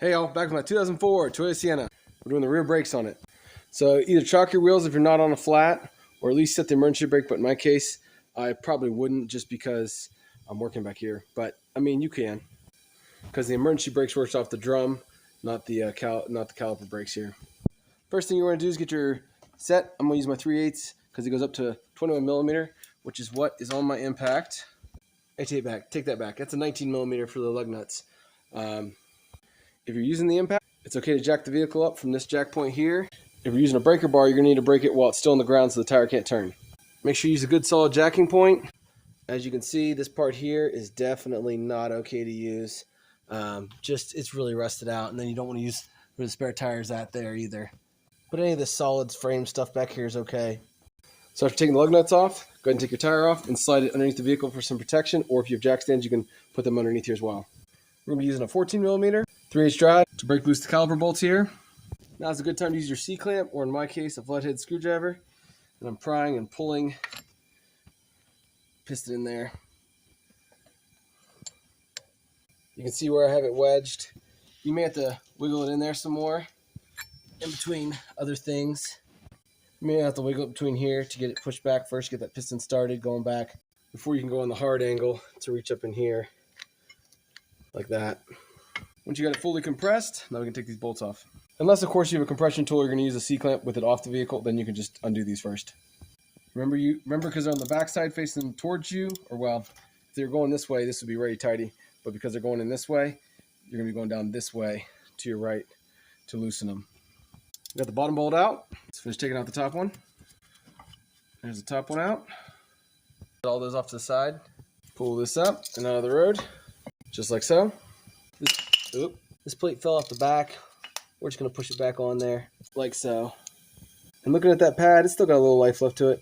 Hey y'all, back with my 2004 Toyota Sienna. We're doing the rear brakes on it. So either chalk your wheels if you're not on a flat, or at least set the emergency brake, but in my case, I probably wouldn't just because I'm working back here. But I mean, you can, because the emergency brakes works off the drum, not the caliper brakes here. First thing you want to do is get your set. I'm gonna use my 3/8 because it goes up to 21 millimeter, which is what is on my impact. Hey, take that back. That's a 19 millimeter for the lug nuts. If you're using the impact, it's okay to jack the vehicle up from this jack point here. If you're using a breaker bar, you're going to need to break it while it's still on the ground so the tire can't turn. Make sure you use a good solid jacking point. As you can see, this part here is definitely not okay to use. It's really rusted out, and then you don't want to use where the spare tires at there either. But any of the solid frame stuff back here is okay. So after taking the lug nuts off, go ahead and take your tire off and slide it underneath the vehicle for some protection, or if you have jack stands, you can put them underneath here as well. We're going to be using a 14 millimeter 3/8 drive to brake loose the caliper bolts here. Now's a good time to use your C-clamp, or in my case, a flathead screwdriver. And I'm prying and pulling piston in there. You can see where I have it wedged. You may have to wiggle it in there some more, in between other things. You may have to wiggle it between here to get it pushed back first, get that piston started, going back, before you can go on the hard angle to reach up in here, like that. Once you got it fully compressed, now we can take these bolts off. Unless, of course, you have a compression tool, you're going to use a C-clamp with it off the vehicle, then you can just undo these first. Remember because they're on the back side facing towards you, or well, if they're going this way, this would be very tighty. But because they're going in this way, you're going to be going down this way to your right to loosen them. We got the bottom bolt out. Let's finish taking out the top one. There's the top one out. Get all those off to the side. Pull this up and out of the road, just like so. This plate fell off the back. We're just going to push it back on there, like so. And looking at that pad, it's still got a little life left to it.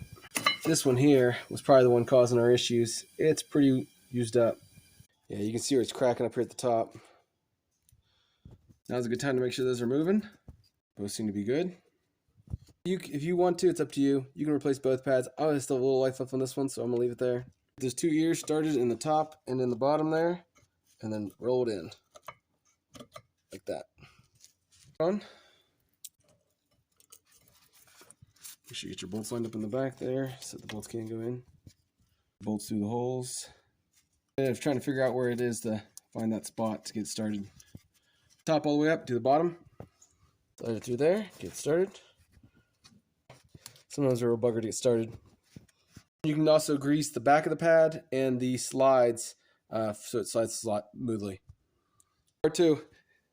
This one here was probably the one causing our issues. It's pretty used up. Yeah, you can see where it's cracking up here at the top. Now's a good time to make sure those are moving. Both seem to be good. If you want to, it's up to you. You can replace both pads. I still have a little life left on this one, so I'm going to leave it there. There's 2 ears started in the top and in the bottom there, and then roll it in. Like that. On. Make sure you get your bolts lined up in the back there so the bolts can't go in. Bolts through the holes. And I'm trying to figure out where it is to find that spot to get started. Top all the way up to the bottom. Slide it through there, get started. Sometimes they're a real bugger to get started. You can also grease the back of the pad and the slides so it slides smoothly. Part 2.